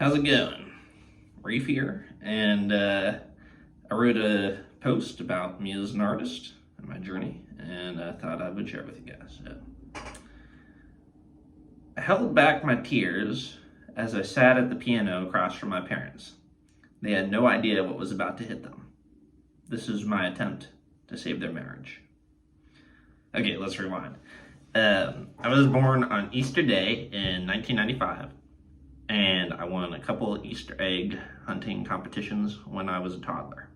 How's it going? Reiff here, and I wrote a post about me as an artist and my journey, and I thought I would share it with you guys. I held back my tears as I sat at the piano across from my parents. They had no idea what was about to hit them. This is my attempt to save their marriage. Okay, let's rewind. I was born on Easter Day in 1995. And I won a couple of Easter egg hunting competitions when I was a toddler.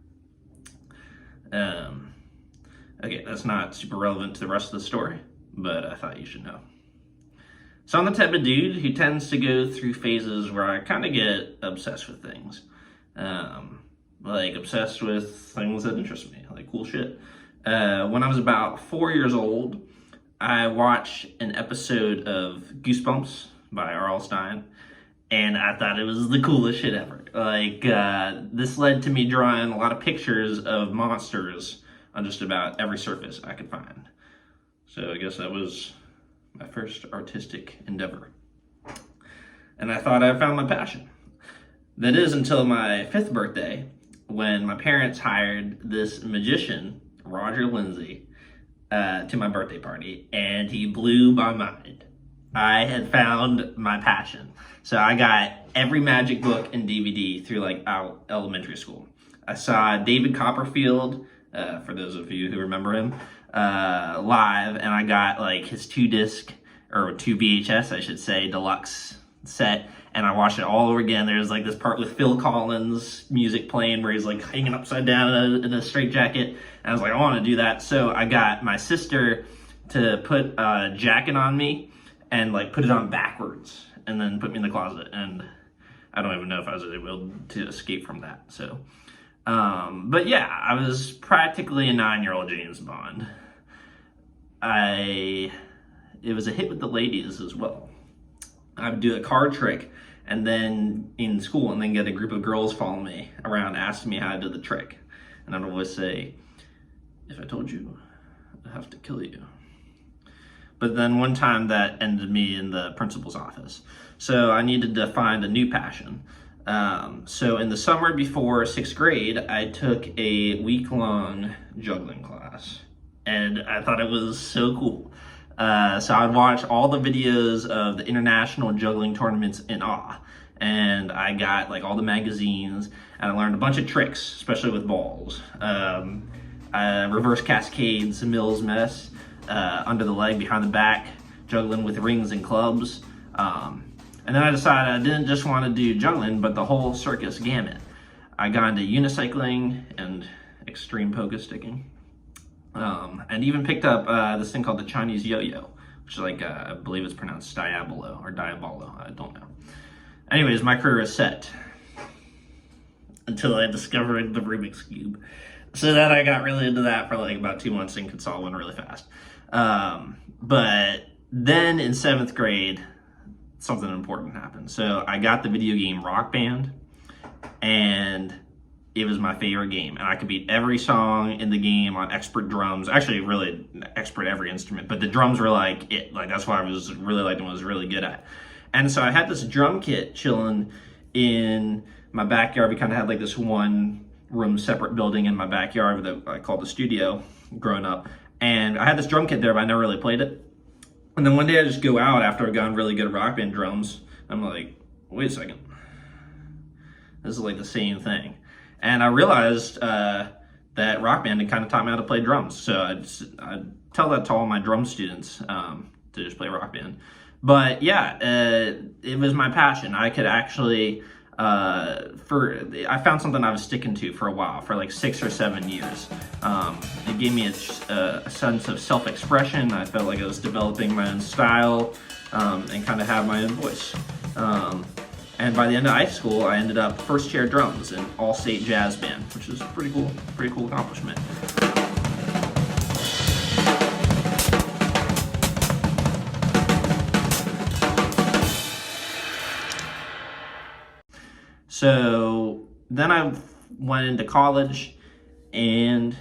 Okay, that's not super relevant to the rest of the story, but I thought you should know. So I'm the type of dude who tends to go through phases where I kind of get obsessed with things. Like obsessed with things that interest me, like cool shit. When I was about 4 years old, I watched an episode of Goosebumps by R.L. Stine. And I thought it was the coolest shit ever. This led to me drawing a lot of pictures of monsters on just about every surface I could find. So I guess that was my first artistic endeavor. And I thought I found my passion. That is until my 5th birthday, when my parents hired this magician, Roger Lindsay, to my birthday party, and he blew my mind. I had found my passion. So I got every magic book and DVD through elementary school. I saw David Copperfield, for those of you who remember him, live, and I got his 2 VHS, I should say, deluxe set, and I watched it all over again. There's this part with Phil Collins music playing where he's hanging upside down in a straitjacket, and I was like, I want to do that. So I got my sister to put a jacket on me and put it on backwards and then put me in the closet, and I don't even know if I was able to escape from that. So but yeah, I was practically a 9-year-old James Bond. It was a hit with the ladies as well. I would do a card trick and then in school, and then get a group of girls following me around asking me how I did the trick, and I'd always say, if I told you, I'd have to kill you. But then one time that ended me in the principal's office. So I needed to find a new passion. So in the summer before 6th grade, I took a week-long juggling class. And I thought it was so cool. So I'd watch all the videos of the international juggling tournaments in awe. And I got all the magazines, and I learned a bunch of tricks, especially with balls. Reverse cascades, Mills mess. Under the leg, behind the back, juggling with rings and clubs. And then I decided I didn't just want to do juggling, but the whole circus gamut. I got into unicycling and extreme pogo sticking. And even picked up this thing called the Chinese yo-yo, which is I believe it's pronounced Diabolo or Diabolo, I don't know. Anyways, my career is set until I discovered the Rubik's Cube. So then I got really into that for about 2 months and could solve one really fast. But then in 7th grade, something important happened. So I got the video game Rock Band, and it was my favorite game. And I could beat every song in the game on expert drums. Actually, really expert every instrument, but the drums were it. That's what I was really liked and was really good at. And so I had this drum kit chilling in my backyard. We kind of had this one room separate building in my backyard that I called the studio growing up. And I had this drum kit there, but I never really played it. And then one day I just go out after I've gotten really good at Rock Band drums. I'm like, wait a second. This is the same thing. And I realized that Rock Band had kind of taught me how to play drums. So I tell that to all my drum students to just play Rock Band. But yeah, it was my passion. I could actually... I found something I was sticking to for a while, for 6 or 7 years. It gave me a sense of self-expression. I felt like I was developing my own style and kind of have my own voice. And by the end of high school, I ended up first chair drums in all-state jazz band, which is a pretty cool accomplishment. So then I went into college, and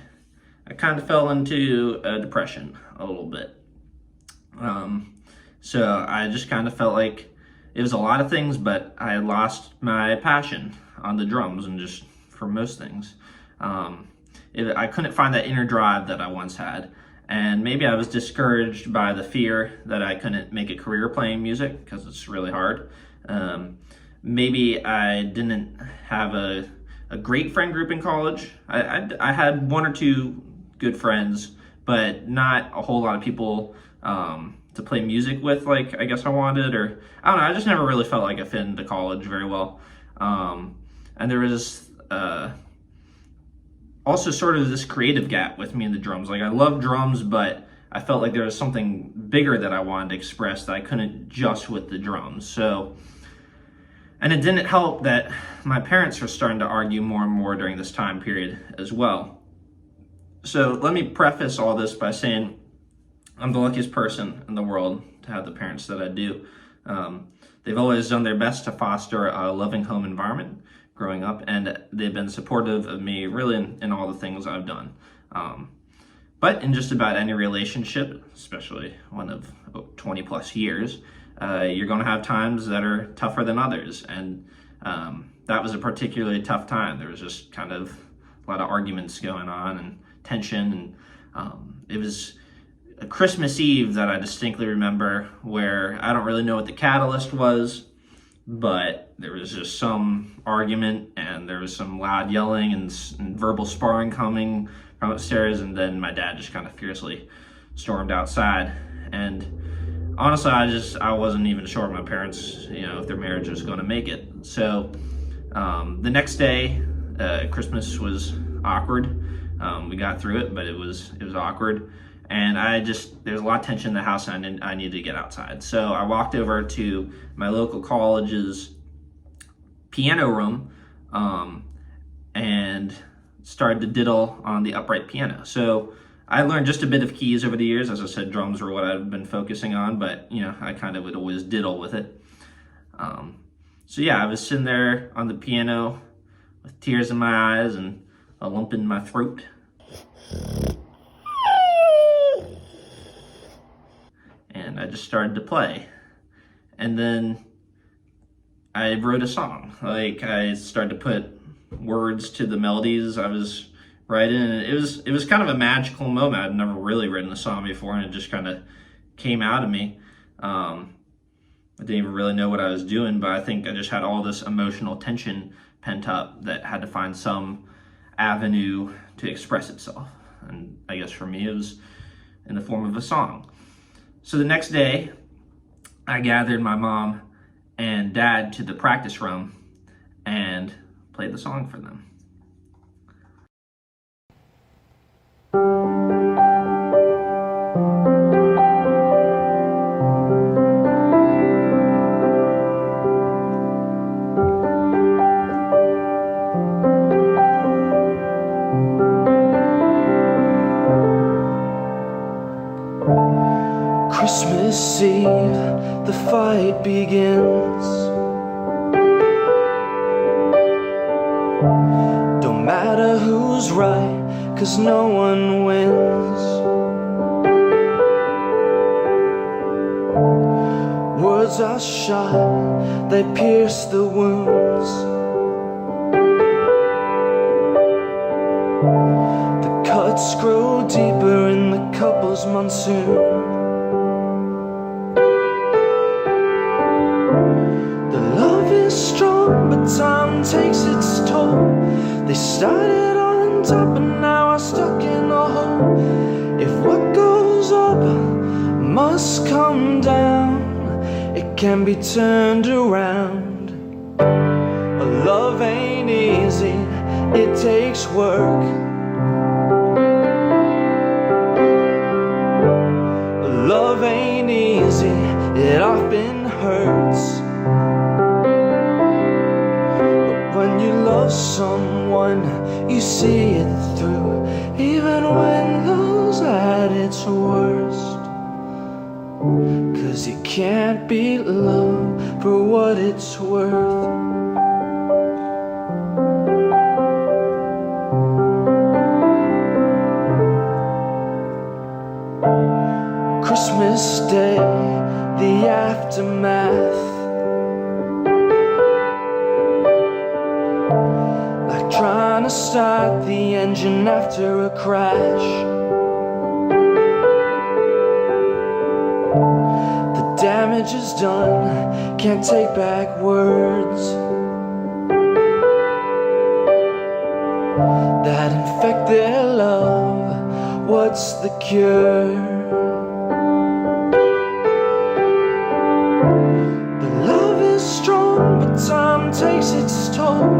I kind of fell into a depression a little bit. So I just kind of felt like it was a lot of things, but I had lost my passion on the drums and just for most things. I couldn't find that inner drive that I once had. And maybe I was discouraged by the fear that I couldn't make a career playing music because it's really hard. Maybe I didn't have a great friend group in college. I had one or two good friends, but not a whole lot of people to play music with like I guess I wanted, or I don't know, I just never really felt like I fit into college very well. And there was also sort of this creative gap with me and the drums. Like I love drums, but I felt like there was something bigger that I wanted to express that I couldn't just with the drums. So, and it didn't help that my parents were starting to argue more and more during this time period as well. So let me preface all this by saying I'm the luckiest person in the world to have the parents that I do. They've always done their best to foster a loving home environment growing up, and they've been supportive of me really in all the things I've done. But in just about any relationship, especially one of 20 plus years, you're going to have times that are tougher than others. And that was a particularly tough time. There was just kind of a lot of arguments going on and tension. And it was a Christmas Eve that I distinctly remember where I don't really know what the catalyst was, but there was just some argument and there was some loud yelling and verbal sparring coming from upstairs, and then my dad just kind of fiercely stormed outside. And honestly, I wasn't even sure my parents, if their marriage was going to make it. So the next day, Christmas was awkward. We got through it, but it was awkward. And there's a lot of tension in the house, and I needed to get outside. So I walked over to my local college's piano room and started to diddle on the upright piano. So I learned just a bit of keys over the years. As I said, drums were what I've been focusing on, but I kind of would always diddle with it. So yeah, I was sitting there on the piano with tears in my eyes and a lump in my throat. And I just started to play. And then I wrote a song. Like I started to put words to the melodies I was writing, and it was kind of a magical moment. I'd never really written a song before, and it just kind of came out of me. I didn't even really know what I was doing, but I think I just had all this emotional tension pent up that had to find some avenue to express itself. And I guess for me, it was in the form of a song. So the next day, I gathered my mom and dad to the practice room and played the song for them. Christmas Eve, the fight begins. Don't matter who's right, 'cause no one wins. Words are sharp, they pierce the wounds. The cuts grow deeper in the couple's monsoon. Strong, but time takes its toll. They started on top and now are stuck in a hole. If what goes up must come down, it can be turned around. Love ain't easy, it takes work. Love ain't easy, it often hurts. When you love someone, you see it through, even when love's at its worst. 'Cause you can't beat love for what it's worth. Christmas Day, the aftermath. start the engine after a crash. The damage is done, can't take back words that infect their love. What's the cure? The love is strong, but time takes its toll.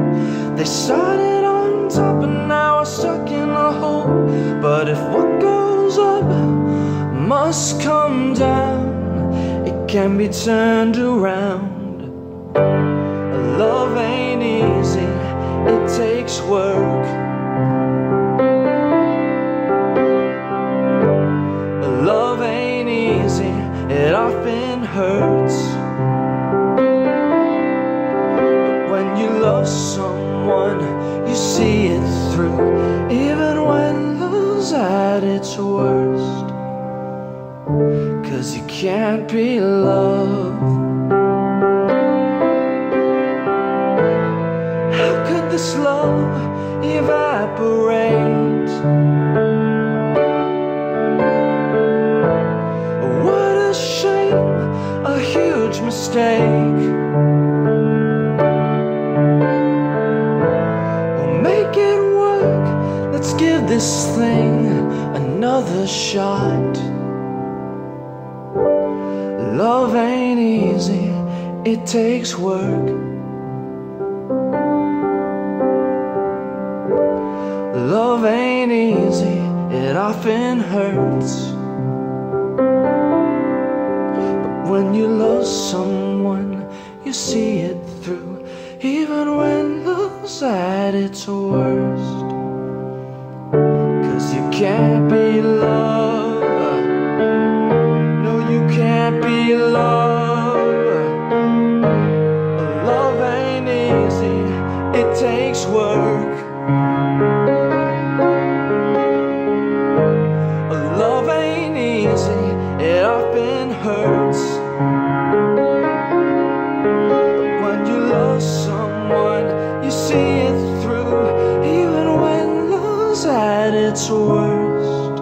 They started on top and now are stuck in a hole. But if what goes up must come down, it can be turned around. Love ain't easy, it takes work. Love ain't easy, it often hurts. But when you love someone, you see it through, even when love's at its worst. 'Cause you can't be loved. How could this love evaporate? What a shame, a huge mistake. We'll make it work, let's give this thing another shot. Love ain't easy, it takes work. Love ain't easy, it often hurts. But when you love someone, you see it through, even when love's at its worst. 'Cause you can't be loved. No, you can't be loved. Love ain't easy, it takes work. Love ain't easy, it often hurts. But when you love someone, you see it through, even when love's at its worst.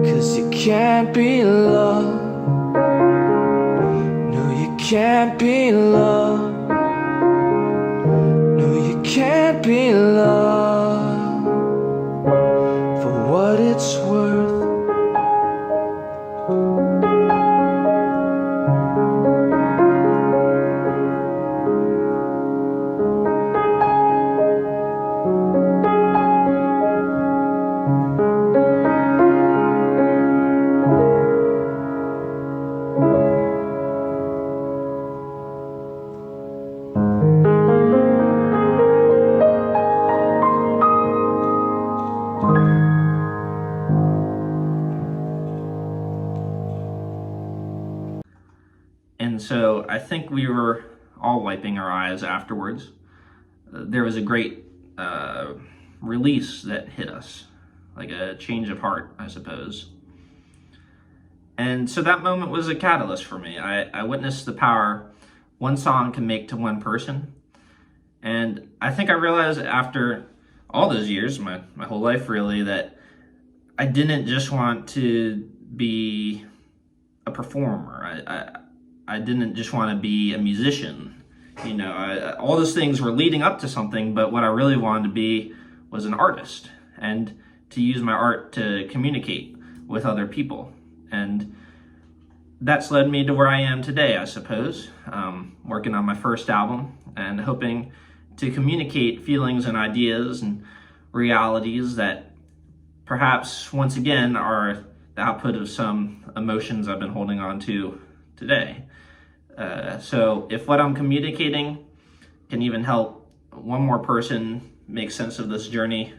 'Cause you can't be loved. No, you can't be loved. No, you can't be loved for what it's worth. And so I think we were all wiping our eyes afterwards. There was a great release that hit us, like a change of heart, I suppose. And so that moment was a catalyst for me. I witnessed the power one song can make to one person. And I think I realized after all those years, my whole life really, that I didn't just want to be a performer. I didn't just want to be a musician. You know, all those things were leading up to something, but what I really wanted to be was an artist and to use my art to communicate with other people. And that's led me to where I am today, I suppose, working on my first album and hoping to communicate feelings and ideas and realities that perhaps, once again, are the output of some emotions I've been holding on to today. So if what I'm communicating can even help one more person make sense of this journey,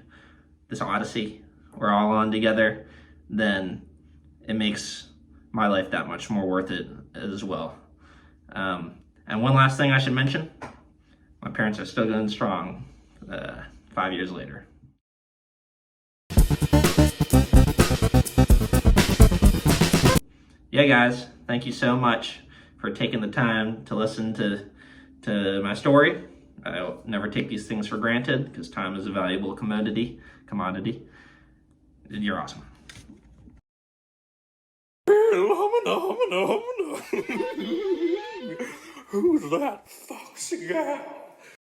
this Odyssey we're all on together, then it makes my life that much more worth it as well. And one last thing I should mention, my parents are still going strong 5 years later. Yeah, guys, thank you so much for taking the time to listen to my story. I never take these things for granted because time is a valuable commodity. You're awesome. Who's that foxy gal?